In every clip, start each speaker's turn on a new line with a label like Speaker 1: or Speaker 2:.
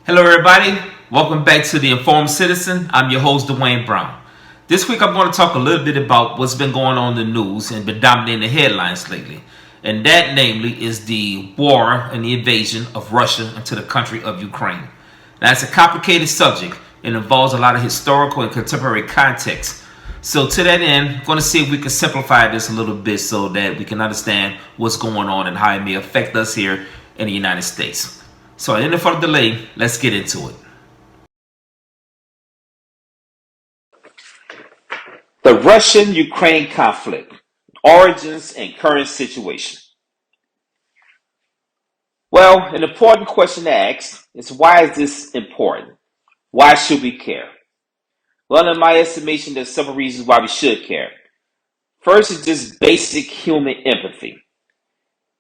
Speaker 1: Hello, everybody. Welcome back to The Informed Citizen. I'm your host, Dwayne Brown. This week, I'm going to talk a little bit about what's been going on in the news and been dominating the headlines lately. And that, namely, is the war and the invasion of Russia into the country of Ukraine. Now, it's a complicated subject and involves a lot of historical and contemporary context. So, to that end, I'm going to see if we can simplify this a little bit so that we can understand what's going on and how it may affect us here in the United States. So, any further delay, let's get into it. The Russian-Ukraine conflict, origins and current situation. Well, an important question to ask is, why is this important? Why should we care? Well, in my estimation, there's several reasons why we should care. First is just basic human empathy.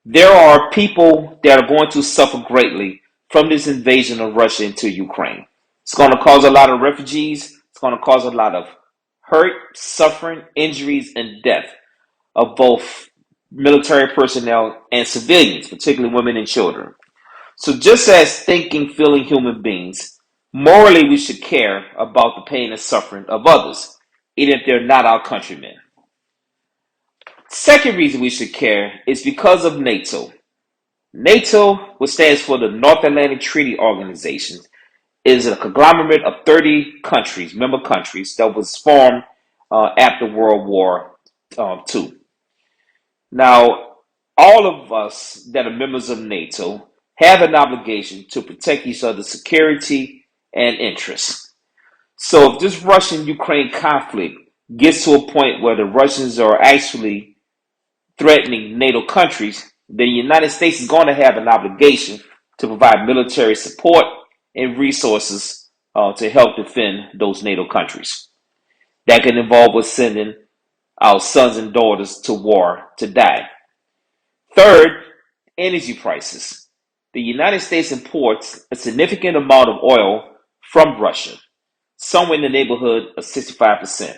Speaker 1: There are people that are going to suffer greatly from this invasion of Russia into Ukraine. It's going to cause a lot of refugees. It's going to cause a lot of hurt, suffering, injuries, and death of both military personnel and civilians, particularly women and children. So just as thinking, feeling human beings, morally we should care about the pain and suffering of others, even if they're not our countrymen. Second reason we should care is because of NATO. NATO, which stands for the North Atlantic Treaty Organization, is a conglomerate of 30 countries, member countries, that was formed after World War II. Now, all of us that are members of NATO have an obligation to protect each other's security and interests. So if this Russian-Ukraine conflict gets to a point where the Russians are actually threatening NATO countries, then the United States is going to have an obligation to provide military support and resources to help defend those NATO countries. That can involve us sending our sons and daughters to war to die. Third, energy prices. The United States imports a significant amount of oil from Russia, somewhere in the neighborhood of 65%.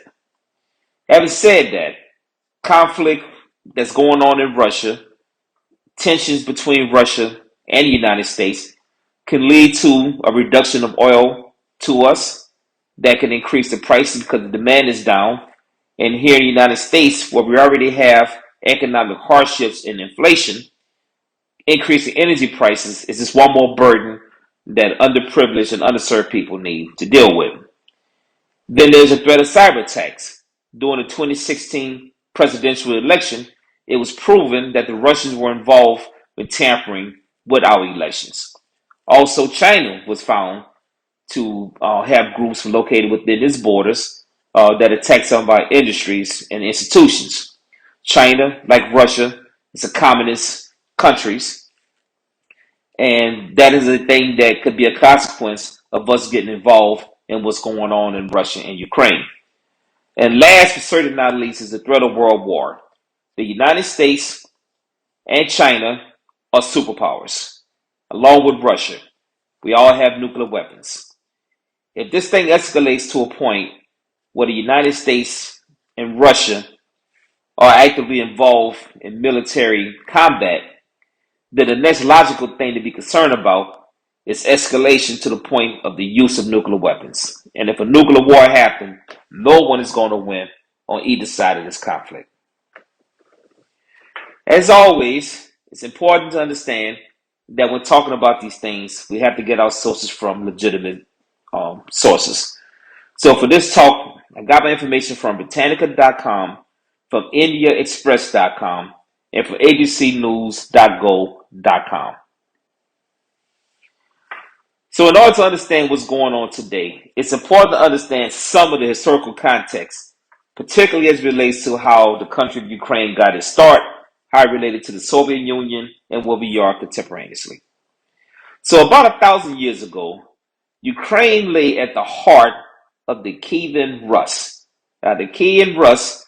Speaker 1: Having said that, conflict that's going on in Russia, tensions between Russia and the United States can lead to a reduction of oil to us that can increase the prices because the demand is down. And here in the United States, where we already have economic hardships and inflation, increasing energy prices is just one more burden that underprivileged and underserved people need to deal with. Then there's a threat of cyber attacks. During the 2016 presidential election, it was proven that the Russians were involved with tampering with our elections. Also, China was found to have groups located within its borders that attack some of our industries and institutions. China, like Russia, is a communist country, and that is a thing that could be a consequence of us getting involved in what's going on in Russia and Ukraine. And last but certainly not least is the threat of world war. The United States and China are superpowers, along with Russia. We all have nuclear weapons. If this thing escalates to a point where the United States and Russia are actively involved in military combat, then the next logical thing to be concerned about is escalation to the point of the use of nuclear weapons. And if a nuclear war happens, no one is going to win on either side of this conflict. As always, it's important to understand that when talking about these things, we have to get our sources from legitimate sources. So for this talk, I got my information from Britannica.com, from IndiaExpress.com, and from ABCNews.go.com. So in order to understand what's going on today, it's important to understand some of the historical context, particularly as it relates to how the country of Ukraine got its start, how it related to the Soviet Union, and where we are contemporaneously. So about 1,000 years ago, Ukraine lay at the heart of the Kievan Rus. Now, the Kievan Rus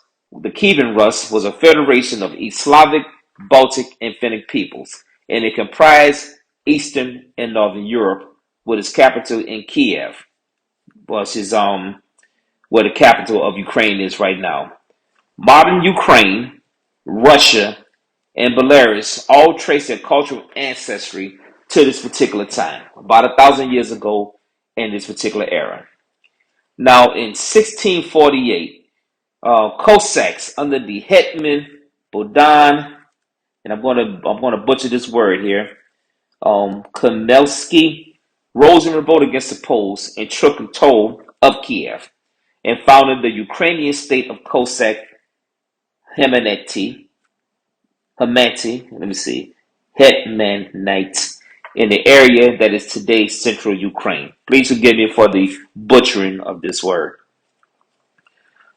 Speaker 1: was a federation of East Slavic, Baltic, and Finnic peoples, and it comprised Eastern and Northern Europe, with its capital in Kiev, which is where the capital of Ukraine is right now. Modern Ukraine, Russia, and Belarus all trace their cultural ancestry to this particular time, about 1,000 years ago in this particular era. Now, in 1648, Cossacks under the hetman Bohdan, and I'm gonna butcher this word here, Khmelnytsky, rose in revolt against the Poles and took control of Kiev and founded the Ukrainian state of Cossack Hemaneti, Hetmanites in the area that is today central Ukraine. Please forgive me for the butchering of this word.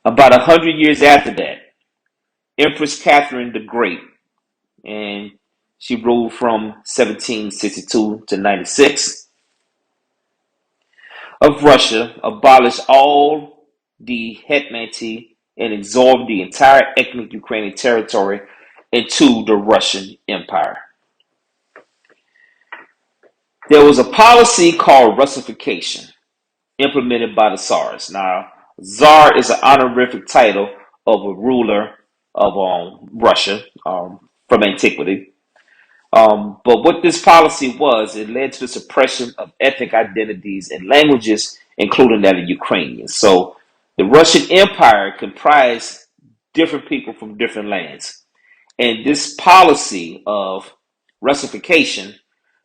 Speaker 1: About 100 years after that, Empress Catherine the Great, and she ruled from 1762 to 96, of Russia, abolished all the hetmanate and absorbed the entire ethnic Ukrainian territory into the Russian Empire. There was a policy called Russification implemented by the Tsars. Now, Tsar is an honorific title of a ruler of Russia from antiquity. But what this policy was, it led to the suppression of ethnic identities and languages, including that of Ukrainians. So the Russian Empire comprised different people from different lands. And this policy of Russification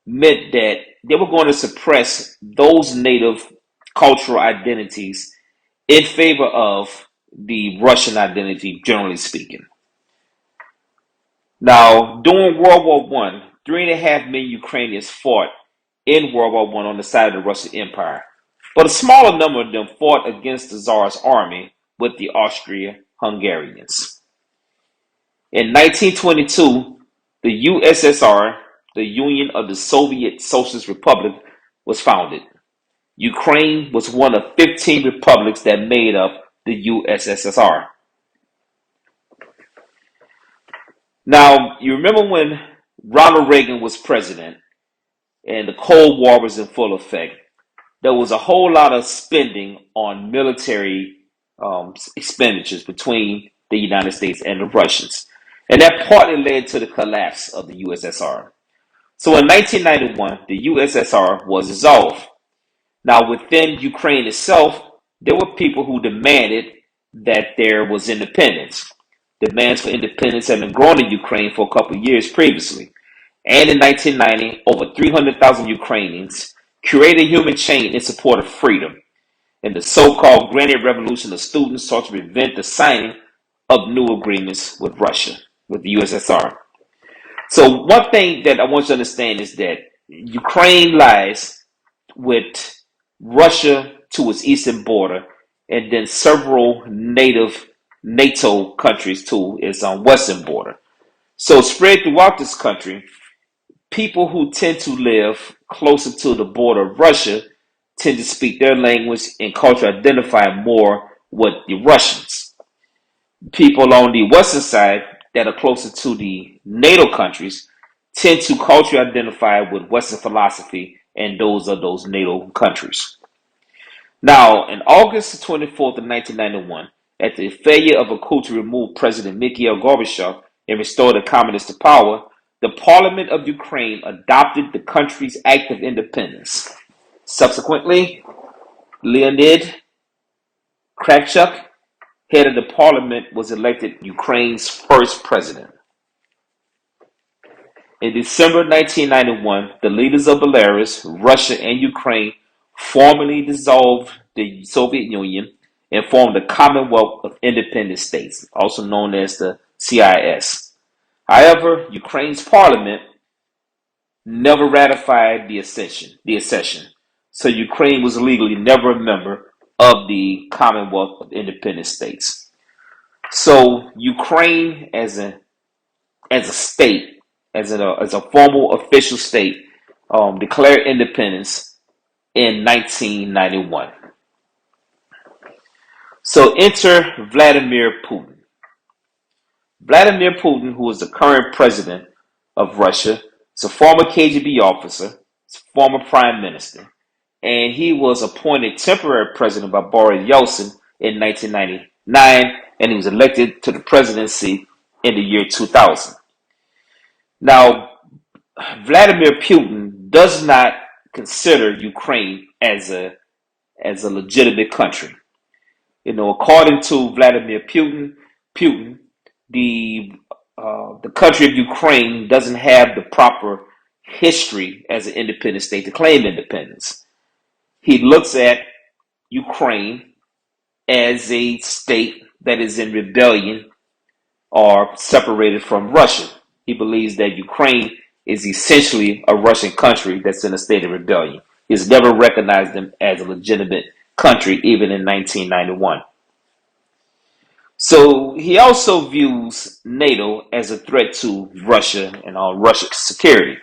Speaker 1: meant that they were going to suppress those native cultural identities in favor of the Russian identity, generally speaking. Now, during World War One, 3.5 million Ukrainians fought in World War One on the side of the Russian Empire, but a smaller number of them fought against the Tsar's army with the Austria-Hungarians. In 1922, the USSR, the Union of the Soviet Socialist Republic, was founded. Ukraine was one of 15 republics that made up the USSR. Now, you remember when Ronald Reagan was president and the Cold War was in full effect, there was a whole lot of spending on military expenditures between the United States and the Russians. And that partly led to the collapse of the USSR. So in 1991, the USSR was dissolved. Now, within Ukraine itself, there were people who demanded that there was independence. Demands for independence had been growing in Ukraine for a couple of years previously. And in 1990, over 300,000 Ukrainians created a human chain in support of freedom. And the so-called Granite Revolution of students sought to prevent the signing of new agreements with Russia, with the USSR. So one thing that I want you to understand is that Ukraine lies with Russia to its eastern border, and then several NATO countries to its western border. So spread throughout this country, people who tend to live closer to the border of Russia tend to speak their language and culture identify more with the Russians. People on the western side that are closer to the NATO countries tend to culturally identify with Western philosophy and those of those NATO countries. Now, in August 24th of 1991, at the failure of a coup to remove President Mikhail Gorbachev and restore the communists to power, the Parliament of Ukraine adopted the country's Act of Independence. Subsequently, Leonid Kravchuk, head of the parliament, was elected Ukraine's first president. In December 1991, the leaders of Belarus, Russia, and Ukraine formally dissolved the Soviet Union and formed the Commonwealth of Independent States, also known as the CIS. However, Ukraine's parliament never ratified the accession, so Ukraine was legally never a member of the Commonwealth of Independent States. So Ukraine as a state, as a formal official state, declared independence in 1991. So enter Vladimir Putin. Vladimir Putin, who is the current president of Russia, is a former KGB officer, is a former prime minister, and he was appointed temporary president by Boris Yeltsin in 1999, and he was elected to the presidency in the year 2000. Now, Vladimir Putin does not consider Ukraine as a legitimate country. According to Vladimir Putin, the the country of Ukraine doesn't have the proper history as an independent state to claim independence. He looks at Ukraine as a state that is in rebellion or separated from Russia. He believes that Ukraine is essentially a Russian country that's in a state of rebellion. He's never recognized them as a legitimate country, even in 1991. So he also views NATO as a threat to Russia and Russia's security.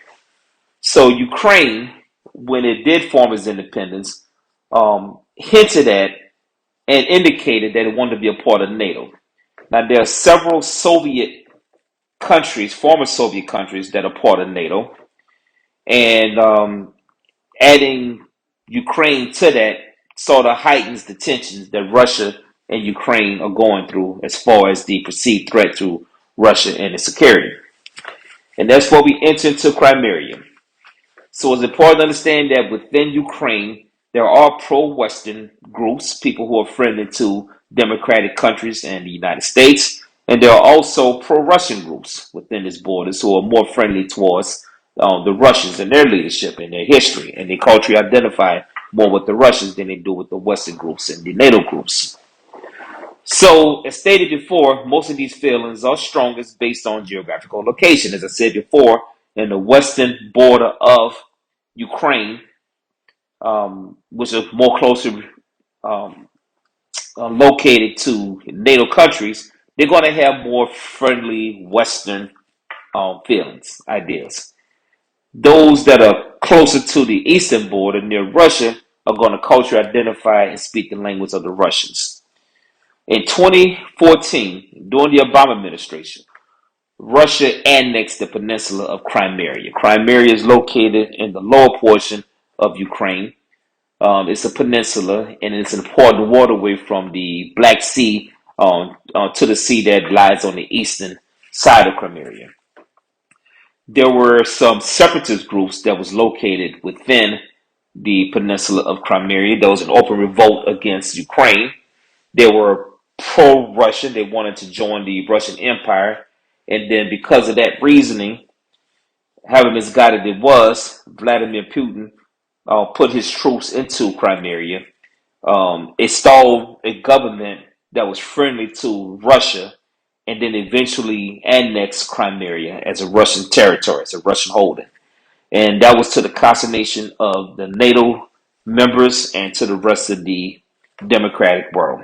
Speaker 1: So Ukraine, when it did form its independence, hinted at and indicated that it wanted to be a part of NATO. Now, there are several Soviet countries, former Soviet countries, that are part of NATO, and adding Ukraine to that sort of heightens the tensions that Russia and Ukraine are going through as far as the perceived threat to Russia and its security. And that's where we enter into Crimea. So it's important to understand that within Ukraine, there are pro-Western groups, people who are friendly to democratic countries and the United States. And there are also pro-Russian groups within its borders who are more friendly towards the Russians and their leadership and their history. And they culturally identify more with the Russians than they do with the Western groups and the NATO groups. So, as stated before, most of these feelings are strongest based on geographical location. As I said before, in the western border of Ukraine, which is more closely located to NATO countries, they're going to have more friendly Western feelings, ideas. Those that are closer to the eastern border near Russia are going to culturally identify and speak the language of the Russians. In 2014, during the Obama administration, Russia annexed the peninsula of Crimea. Crimea is located in the lower portion of Ukraine. It's a peninsula, and it's an important waterway from the Black Sea to the sea that lies on the eastern side of Crimea. There were some separatist groups that was located within the peninsula of Crimea. There was an open revolt against Ukraine. They were pro-Russian. They wanted to join the Russian Empire. And then because of that reasoning, however misguided it was, Vladimir Putin put his troops into Crimea, installed a government that was friendly to Russia, and then eventually annexed Crimea as a Russian territory, as a Russian holding. And that was to the consternation of the NATO members and to the rest of the democratic world.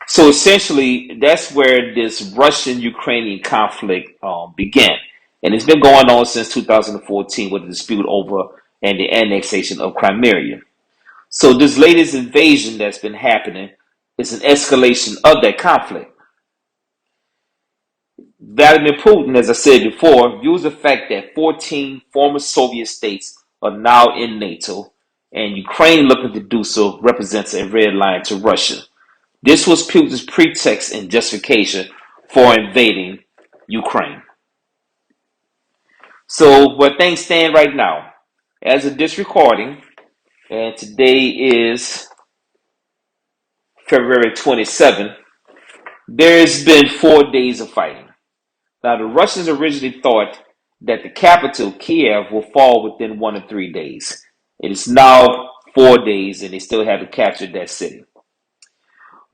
Speaker 1: So essentially, that's where this Russian-Ukrainian conflict began. And it's been going on since 2014 with the dispute over and the annexation of Crimea. So this latest invasion that's been happening is an escalation of that conflict. Vladimir Putin, as I said before, views the fact that 14 former Soviet states are now in NATO, and Ukraine looking to do so represents a red line to Russia. This was Putin's pretext and justification for invading Ukraine. So where things stand right now, as of this recording, and today is February 27th, there's been 4 days of fighting. Now, the Russians originally thought that the capital, Kiev, will fall within 1 to 3 days. It is now 4 days, and they still haven't captured that city.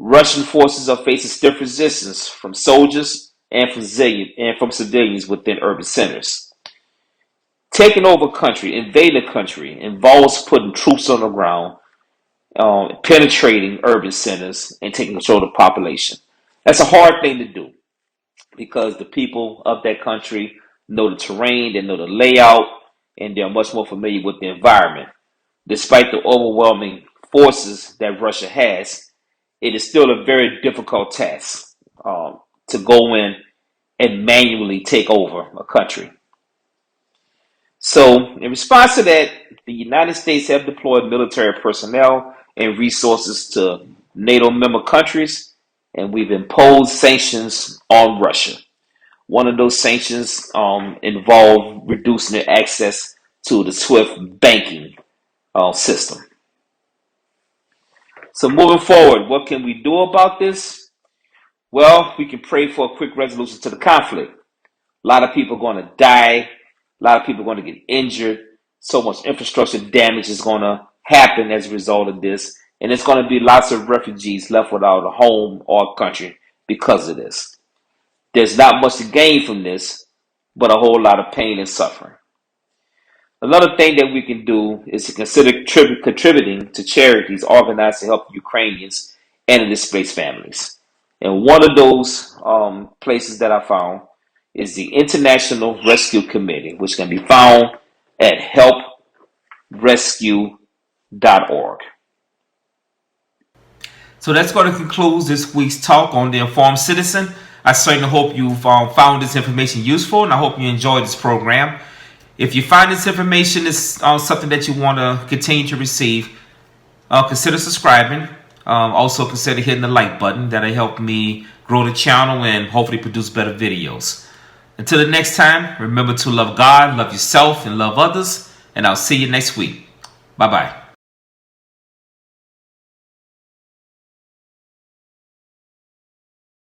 Speaker 1: Russian forces are facing stiff resistance from soldiers and from civilians within urban centers. Taking over a country, invading a country, involves putting troops on the ground, penetrating urban centers, and taking control of the population. That's a hard thing to do because the people of that country know the terrain, they know the layout, and they're much more familiar with the environment. Despite the overwhelming forces that Russia has, it is still a very difficult task to go in and manually take over a country. So, in response to that, the United States have deployed military personnel and resources to NATO member countries, and we've imposed sanctions on Russia. One of those sanctions involve reducing their access to the SWIFT banking system. So moving forward, what can we do about this? Well, we can pray for a quick resolution to the conflict. A lot of people are going to die. A lot of people are going to get injured. So much infrastructure damage is going to happen as a result of this. And it's going to be lots of refugees left without a home or a country because of this. There's not much to gain from this, but a whole lot of pain and suffering. Another thing that we can do is to consider contributing to charities organized to help Ukrainians and the displaced families. And one of those places that I found is the International Rescue Committee, which can be found at helprescue.org. So that's going to conclude this week's talk on the Informed Citizen. I certainly hope you found this information useful, and I hope you enjoyed this program. If you find this information is something that you want to continue to receive, consider subscribing. Also consider hitting the like button. That'll help me grow the channel and hopefully produce better videos. Until the next time, remember to love God, love yourself, and love others. And I'll see you next week. Bye-bye.